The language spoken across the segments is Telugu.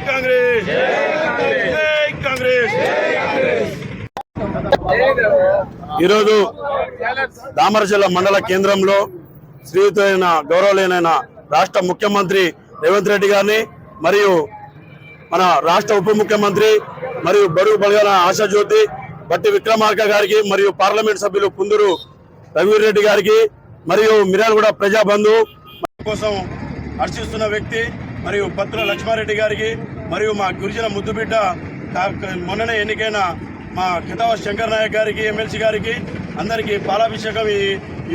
కాంగ్రెస్ జై కాంగ్రెస్. ఈరోజు దామరచర్ల మండల కేంద్రంలో శ్రీయుతైన గౌరవలేనైన రాష్ట్ర ముఖ్యమంత్రి రేవంత్ రెడ్డి గారిని మరియు మన రాష్ట్ర ఉప ముఖ్యమంత్రి మరియు బడుగు బలగాల ఆశాజ్యోతి బట్టి విక్రమార్క గారికి మరియు పార్లమెంట్ సభ్యులు కుందూరు రఘువీర్ రెడ్డి గారికి మరియు మిర్యాలగూడ ప్రజాబంధు కోసం హర్షిస్తున్న వ్యక్తి మరియు పత్రుల లక్ష్మారెడ్డి గారికి మరియు మా గిరిజన ముద్దుబిడ్డ మొన్ననే ఎన్నికైన మా కితావ శంకర్ నాయక్ గారికి ఎమ్మెల్సీ గారికి అందరికీ పాలాభిషేకం ఈ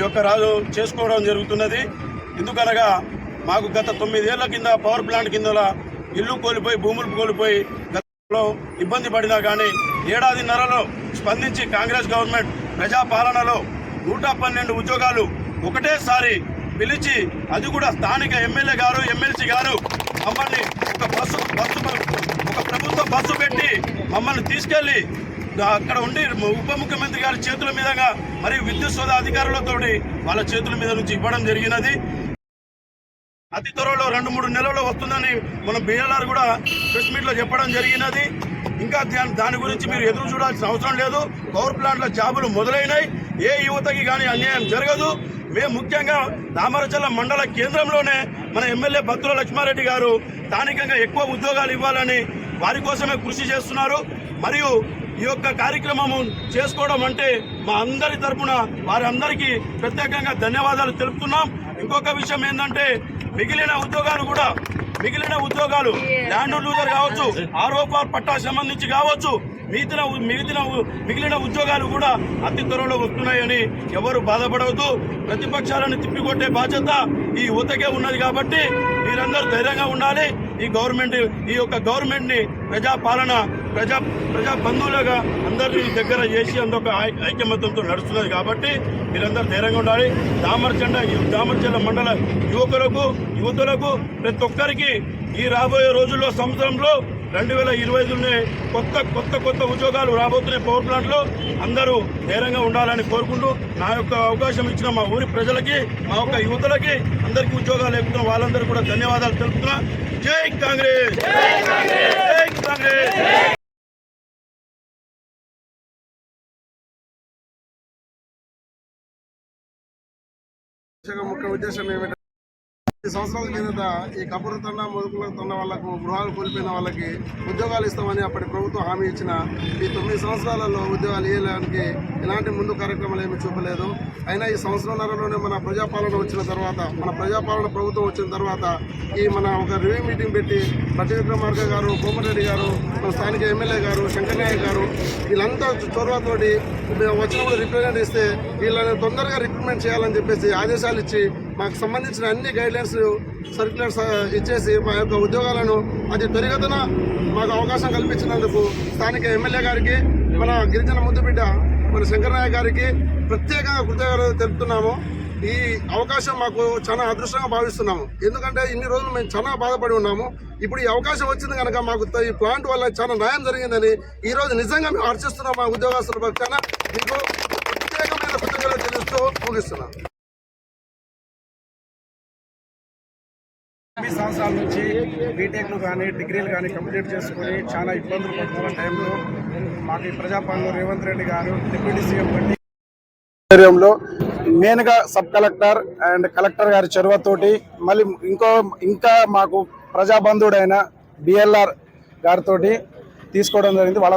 యొక్క రాజు చేసుకోవడం జరుగుతున్నది. ఎందుకనగా మాకు గత 9 ఏళ్ల కింద పవర్ ప్లాంట్ కింద ఇల్లు కోల్పోయి భూములు కోల్పోయి గతంలో ఇబ్బంది పడినా కానీ ఏడాదిన్నరలో స్పందించి కాంగ్రెస్ గవర్నమెంట్ ప్రజాపాలనలో 112 ఉద్యోగాలు ఒకటేసారి పిలిచి అది కూడా స్థానిక ఎమ్మెల్యే గారు ఎమ్మెల్సీ గారు మమ్మల్ని ఒక ప్రభుత్వ బస్సు పెట్టి మమ్మల్ని తీసుకెళ్లి అక్కడ ఉండి ఉప ముఖ్యమంత్రి గారి చేతుల మీదుగా మరియు విద్యుత్ సోదా అధికారులతో వాళ్ళ చేతుల మీద నుంచి ఇవ్వడం జరిగినది. అతి త్వరలో 2-3 నెలల్లో వస్తుందని మన బిఎల్ఆర్ కూడా ప్రెస్ మీట్ లో చెప్పడం జరిగినది. ఇంకా దాని గురించి మీరు ఎదురు చూడాల్సిన అవసరం లేదు. పవర్ ప్లాంట్ల జాబులు మొదలైనాయి. ఏ యువతకి కానీ అన్యాయం జరగదు. మేము ముఖ్యంగా దామరచర్ల మండల కేంద్రంలోనే మన ఎమ్మెల్యే బత్తుల లక్ష్మారెడ్డి గారు స్థానికంగా ఎక్కువ ఉద్యోగాలు ఇవ్వాలని వారి కోసమే కృషి చేస్తున్నారు. మరియు ఈ యొక్క కార్యక్రమము చేసుకోవడం అంటే మా అందరి తరపున వారందరికీ ప్రత్యేకంగా ధన్యవాదాలు తెలుపుతున్నాం. ఇంకొక విషయం ఏంటంటే మిగిలిన ఉద్యోగాలు ల్యాండ్ లూజర్ కావచ్చు, ఆర్ఓఆర్ పట్టా సంబంధించి కావచ్చు, మిగిలిన ఉద్యోగాలు కూడా అతి త్వరలో వస్తున్నాయని ఎవరు బాధపడవద్దు. ప్రతిపక్షాలను తిప్పికొట్టే బాధ్యత ఈ యువతకే ఉన్నది కాబట్టి మీరందరూ ధైర్యంగా ఉండాలి. ఈ యొక్క గవర్నమెంట్ ని ప్రజాపాలన ప్రజా బంధువులుగా అందరినీ దగ్గర చేసి అందొక ఐక్యమత్యంతో నడుస్తున్నది. కాబట్టి మీరందరూ ధైర్యంగా ఉండాలి. దామరచర్ల మండల యువతులకు ప్రతి ఒక్కరికి ఈ రాబోయే రోజుల్లో సంవత్సరంలో 2025లోనే కొత్త ఉద్యోగాలు రాబోతున్నాయి. పవర్ ప్లాంట్లో అందరూ ధైర్యంగా ఉండాలని కోరుకుంటూ నా యొక్క అవకాశం ఇచ్చిన మా ఊరి ప్రజలకి, మా యొక్క యువతులకి అందరికీ ఉద్యోగాలు ఎక్కుతున్న వాళ్ళందరూ కూడా ధన్యవాదాలు తెలుపుతున్నా. జై కాంగ్రెస్, జై కాంగ్రెస్. ముఖ్య ఉద్దేశం ఏమిటంటే, 10 సంవత్సరాల కిందట ఈ కబురు తండ మొదకులకు తన్న వాళ్లకు గృహాలు కోల్పోయిన వాళ్ళకి ఉద్యోగాలు ఇస్తామని అప్పటి ప్రభుత్వం హామీ ఇచ్చిన ఈ 9 సంవత్సరాలలో ఉద్యోగాలు ఇవ్వడానికి ఎలాంటి ముందు కార్యక్రమాలు ఏమీ చూపలేదు. అయినా ఈ సంవత్సరంన్నరలోనే మన ప్రజాపాలన వచ్చిన తర్వాత, మన ప్రజాపాలన ప్రభుత్వం వచ్చిన తర్వాత మన ఒక రివ్యూ మీటింగ్ పెట్టి బట్టి విక్రమార్క గారు, కోమటిరెడ్డి గారు, మన స్థానిక ఎమ్మెల్యే గారు, శంకర్ నాయక్ గారు వీళ్ళంతా చొరవతోటి వచ్చినప్పుడు రిప్రజెంట్ ఇస్తే వీళ్ళని తొందరగా రిక్రూట్మెంట్ చేయాలని చెప్పేసి ఆదేశాలు ఇచ్చి మాకు సంబంధించిన అన్ని గైడ్లైన్స్ సర్క్యులర్స్ ఇచ్చేసి మా యొక్క ఉద్యోగాలను అతి త్వరిగతిన మాకు అవకాశం కల్పించినందుకు స్థానిక ఎమ్మెల్యే గారికి, మన గిరిజన ముద్దుబిడ్డ మన శంకర్ నాయక్ గారికి ప్రత్యేకంగా కృతజ్ఞతలు తెలుపుతున్నాము. ఈ అవకాశం మాకు చాలా అదృష్టంగా భావిస్తున్నాము. ఎందుకంటే ఇన్ని రోజులు మేము చాలా బాధపడి ఉన్నాము. ఇప్పుడు ఈ అవకాశం వచ్చింది కనుక మాకు ఈ ప్లాంట్ వల్ల చాలా న్యాయం జరిగిందని ఈ రోజు నిజంగా మేము హర్షిస్తున్నాం. మా ఉద్యోగస్తుల పక్షాన మీకు ప్రత్యేకమైన కృతజ్ఞతలు తెలుస్తూ ముగిస్తున్నాం. 9 సంవత్సరాల నుంచి బీటెక్లు కానీ డిగ్రీలు కానీ కంప్లీట్ చేసుకుని చాలా ఇబ్బందులు పడుతున్న టైంలో మాకు ఈ ప్రజాపాలన రేవంత్ రెడ్డి గారు డిప్యూటీ సీఎం ఆధ్వర్యంలో మెయిన్గా సబ్ కలెక్టర్ అండ్ కలెక్టర్ గారి చొరవతోటి మళ్ళీ ఇంకా మాకు ప్రజాబంధుడైన బిఎల్ఆర్ గారితో తీసుకోవడం జరిగింది. వాళ్ళ